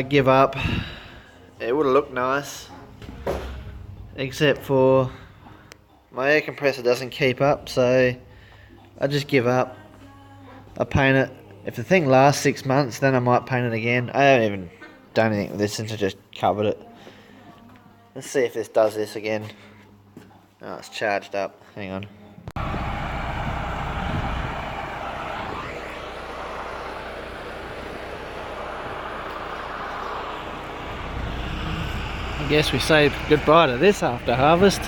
I give up. It would have looked nice, except for my air compressor doesn't keep up, so I just give up. I paint it. If the thing lasts 6 months, then I might paint it again. I haven't even done anything with this since I just covered it. Let's see if this does this again. Oh, it's charged up. Hang on. I guess we say goodbye to this after harvest.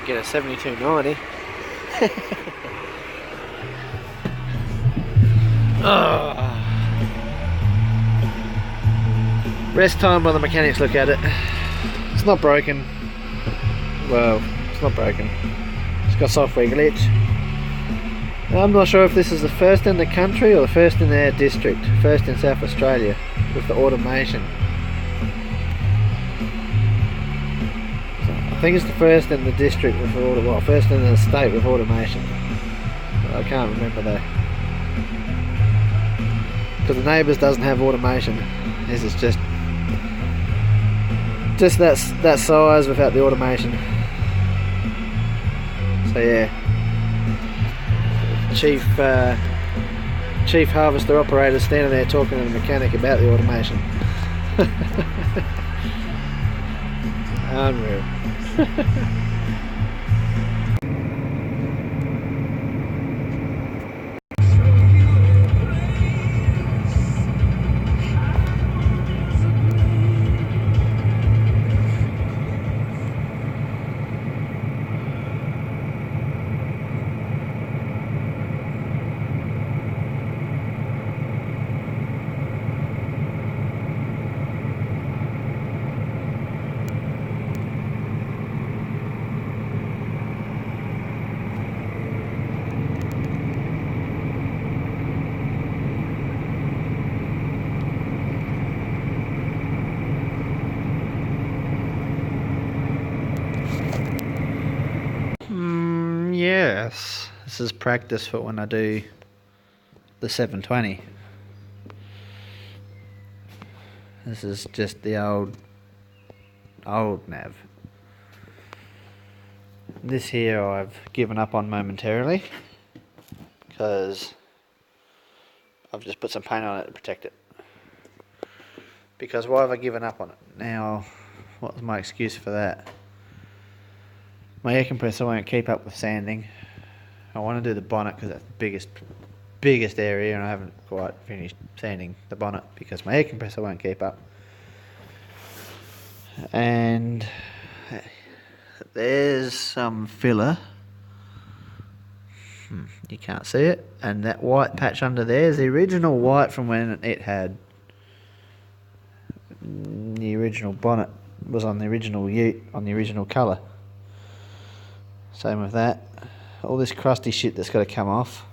Get a 7290. Oh. Rest time while the mechanics look at it. It's not broken. Well, it's not broken. It's got software glitch. I'm not sure if this is the first in the country or the first in their district. First in South Australia with the automation. So I think it's the first in the district with well, first in the state with automation. But I can't remember though. Because the neighbours doesn't have automation. This is just that size without the automation. So yeah, chief harvester operator standing there talking to the mechanic about the automation. Unreal. Yes, this is practice for when I do the 720. This is just the old nav. This here I've given up on momentarily because I've just put some paint on it to protect it. Because why have I given up on it? Now, what's my excuse for that? My air compressor won't keep up with sanding. I want to do the bonnet because that's the biggest area, and I haven't quite finished sanding the bonnet because my air compressor won't keep up. And there's some filler. You can't see it. And that white patch under there is the original white from when it had the original bonnet, was on the original ute, on the original colour. Same with that. All this crusty shit that's got to come off.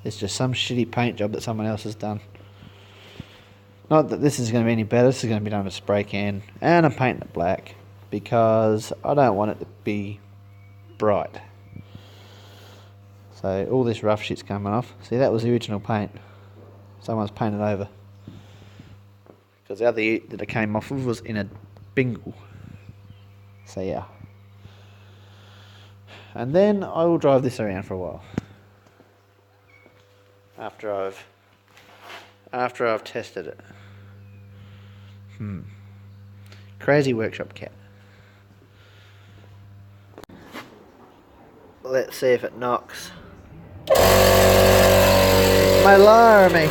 It's just some shitty paint job that someone else has done. Not that this is going to be any better. This is going to be done with a spray can. And I'm painting it black because I don't want it to be bright. So all this rough shit's coming off. See, that was the original paint. Someone's painted over. Because the other ute that it came off of was in a bingle. So yeah. And then I will drive this around for a while. After I've tested it. Crazy workshop cat. Let's see if it knocks. My alarming.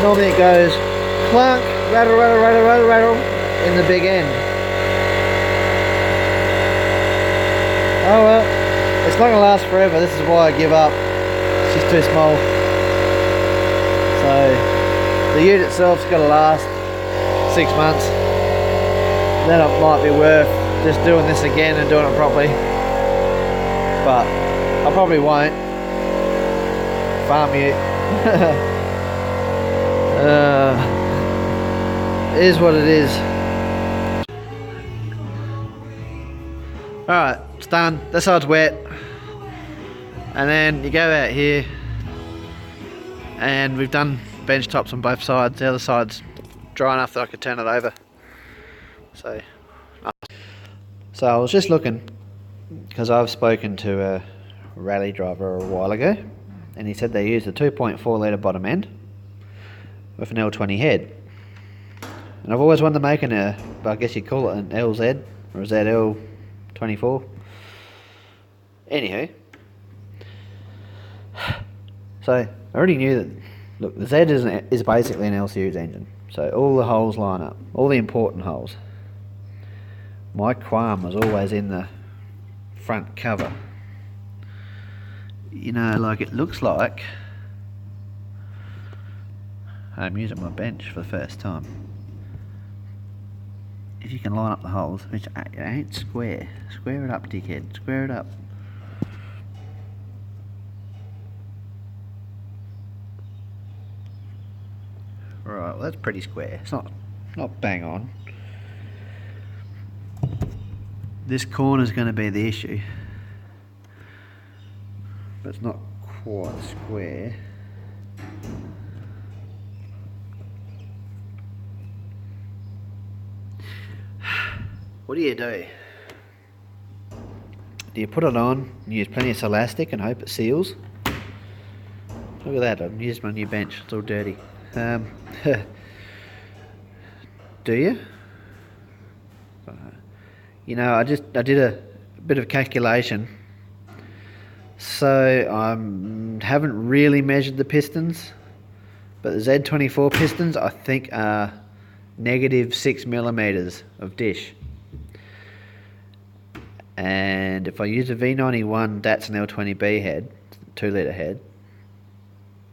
Normally it goes clunk, rattle, rattle, rattle, rattle, rattle in the big end. Oh well, it's not going to last forever. This is why I give up. It's just too small. So the ute itself's got to last 6 months. Then it might be worth just doing this again and doing it properly. But I probably won't. Farm ute. It is what it is. Alright, it's done. This side's wet. And then you go out here and we've done bench tops on both sides. The other side's dry enough that I could turn it over. So I was just looking, because I've spoken to a rally driver a while ago, and he said they used a 2.4 litre bottom end with an L20 head. And I've always wanted to make I guess you'd call it an LZ or a ZL24. Anywho, so I already knew that, look, the Z is basically an L series engine. So all the holes line up, all the important holes. My qualm was always in the front cover. You know, like it looks like I'm using my bench for the first time. If you can line up the holes, which it ain't square. Square it up, dickhead. Square it up. Right, well that's pretty square. It's not bang on. This corner's going to be the issue, but it's not quite square. What do? Do you put it on, use plenty of elastic and hope it seals? Look at that, I've used my new bench, it's all dirty. Do you? You know, I did a bit of calculation. So I haven't really measured the pistons, but the Z24 pistons I think are -6mm of dish. And if I use a V91, that's an L20B head, 2 litre head,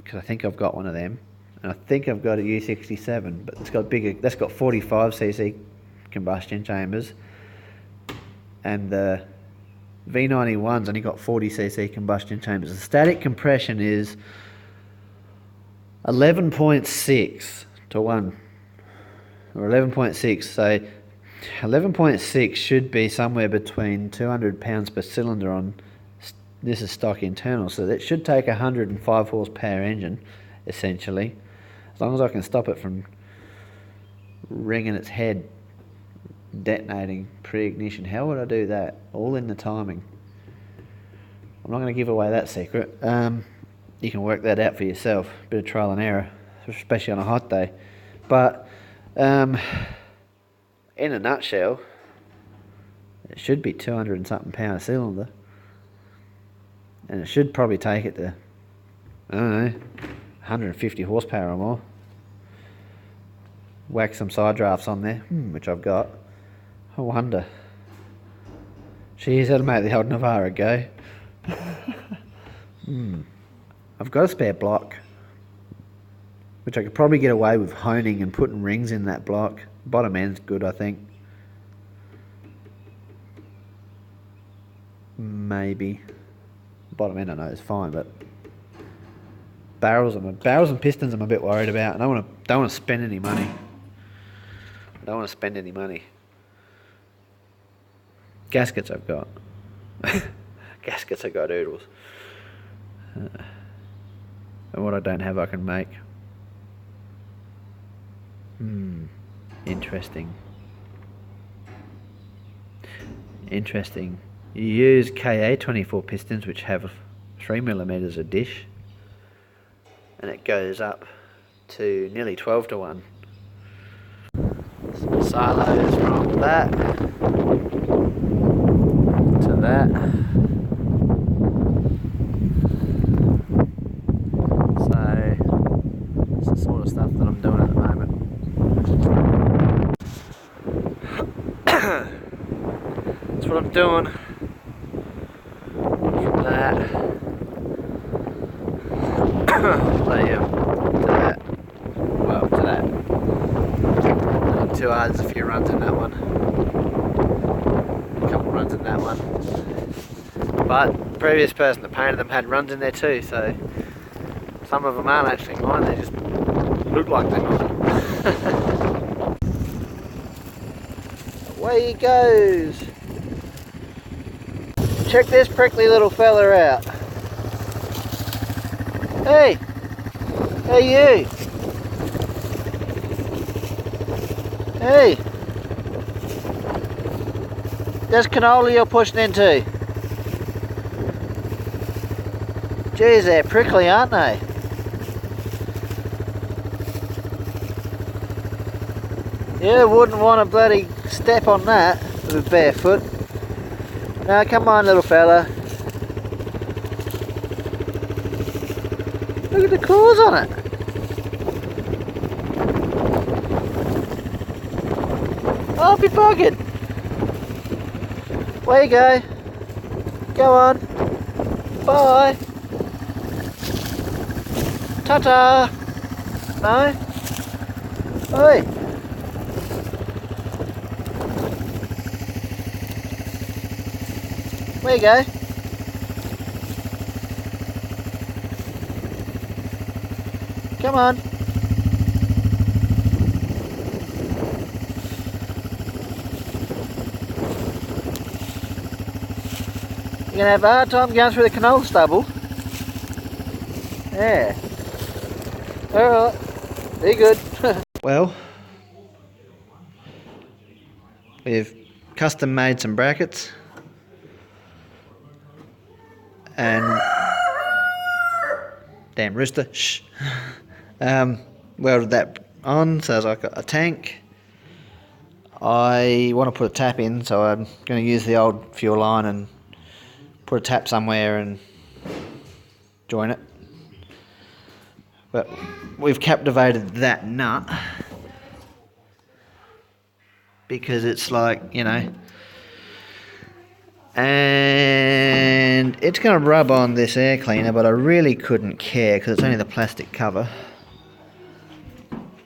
because I think I've got one of them, and I think I've got a U67, but it's got bigger. That's got 45cc combustion chambers, and the V91's only got 40cc combustion chambers. The static compression is 11.6 to 1, or 11.6. So 11.6 should be somewhere between 200 pounds per cylinder on, this is stock internal, so that should take a 105 horsepower engine, essentially, as long as I can stop it from ringing its head, detonating pre-ignition. How would I do that? All in the timing. I'm not going to give away that secret. You can work that out for yourself, a bit of trial and error, especially on a hot day. But in a nutshell, it should be 200 and something pound a cylinder, and it should probably take it to, I don't know, 150 horsepower or more. Whack some side drafts on there, which I've got. I wonder. Geez, that'll make the old Navara go. I've got a spare block, which I could probably get away with honing and putting rings in that block. Bottom end's good, I think. Maybe. Bottom end I know is fine, but barrels and pistons I'm a bit worried about. I don't want to spend any money. I don't want to spend any money. Gaskets I've got. Gaskets I got oodles. And what I don't have I can make. Interesting. Interesting. You use KA24 pistons, which have 3mm of dish, and it goes up to nearly 12 to 1. Some silos from that to that. So it's the sort of stuff that I'm doing at the moment. That's what I'm doing. From that there, to that, well, to that. Not too hard, there's a few runs in that one. A couple runs in that one. But the previous person that painted them had runs in there too, so some of them aren't actually mine, they just look like they're mine. Away he goes. Check this prickly little fella out. Hey! Hey you! Hey! There's canola you're pushing into. Geez, they're prickly, aren't they? You wouldn't want to bloody step on that with a bare foot. Now, come on, little fella. Look at the claws on it. I'll be bugging. Where you go? Go on. Bye. Ta-ta. No? Oi. Where you go? Come on. You're gonna have a hard time going through the canola stubble. Yeah. Alright. Be good. Well, we've custom made some brackets and damn rooster, shh. Welded that on so I've got a tank. I want to put a tap in, so I'm going to use the old fuel line and put a tap somewhere and join it. But we've captivated that nut because it's like, you know, and it's going to rub on this air cleaner, but I really couldn't care because it's only the plastic cover.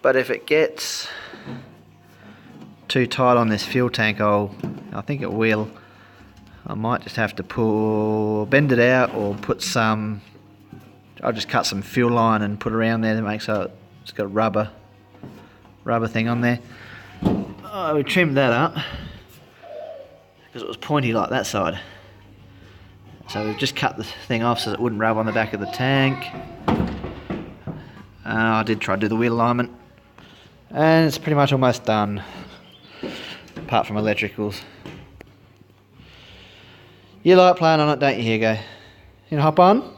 But if it gets too tight on this fuel tank, I think it will. I might just have to bend it out, or put some. I'll just cut some fuel line and put around there to make so it's got a rubber thing on there. Oh, we trimmed that up because it was pointy like that side. So we've just cut the thing off so it wouldn't rub on the back of the tank. I did try to do the wheel alignment, and it's pretty much almost done, apart from electricals. You like playing on it, don't you, Hugo? You gonna hop on?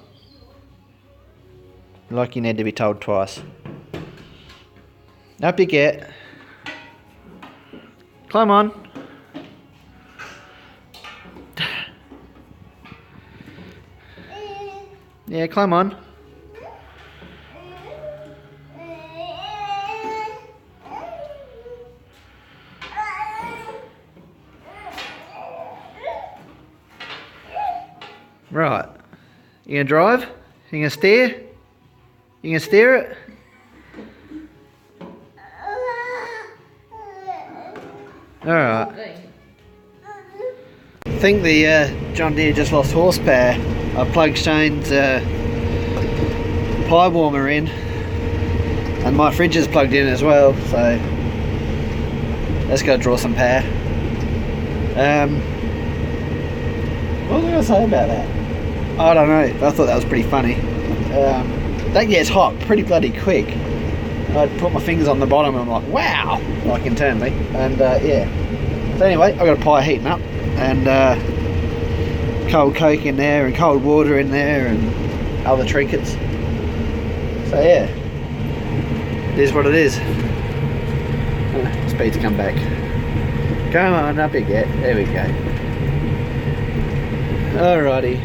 Like you need to be told twice. Up you get. Climb on. Yeah, climb on. Right. You gonna drive? You gonna steer? You gonna steer it? Alright. I think the John Deere just lost horsepower. I plugged Shane's pie warmer in, and my fridge is plugged in as well, so let's go draw some power. What was I going to say about that? I don't know, I thought that was pretty funny. That gets hot pretty bloody quick. I put my fingers on the bottom and I'm like, wow, like internally, and yeah. So anyway, I've got a pie heating up, and cold Coke in there, and cold water in there, and other trinkets. So yeah, it is what it is. Speed's come back. Come on, up you get. There we go. Alrighty.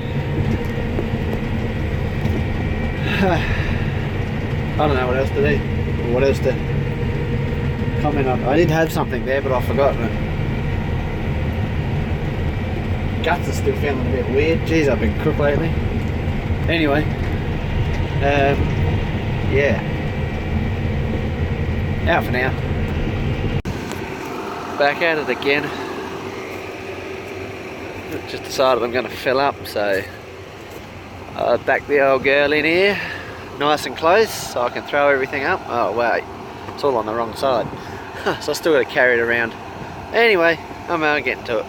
I don't know what else to do, or what else to comment on. I did have something there, but I've forgotten it. Guts are still feeling a bit weird. Jeez, I've been crook lately. Anyway, yeah. Out for now. Back at it again. Just decided I'm going to fill up, so I'll back the old girl in here, nice and close, so I can throw everything up. Oh wait, it's all on the wrong side. So I still got to carry it around. Anyway, I'm getting to it.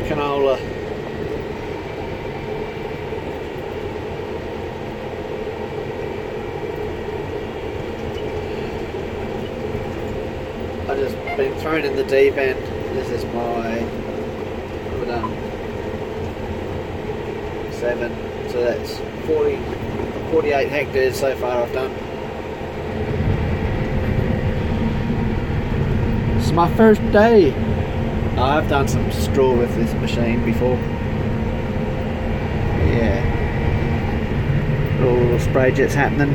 Canola. just been thrown in the deep end. This is my, what have I done? 7, so that's 48 hectares so far I've done. It's my first day. I've done some straw with this machine before. Yeah. Little spray jets happening.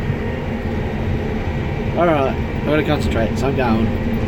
Alright, I've got to concentrate, so I'm going.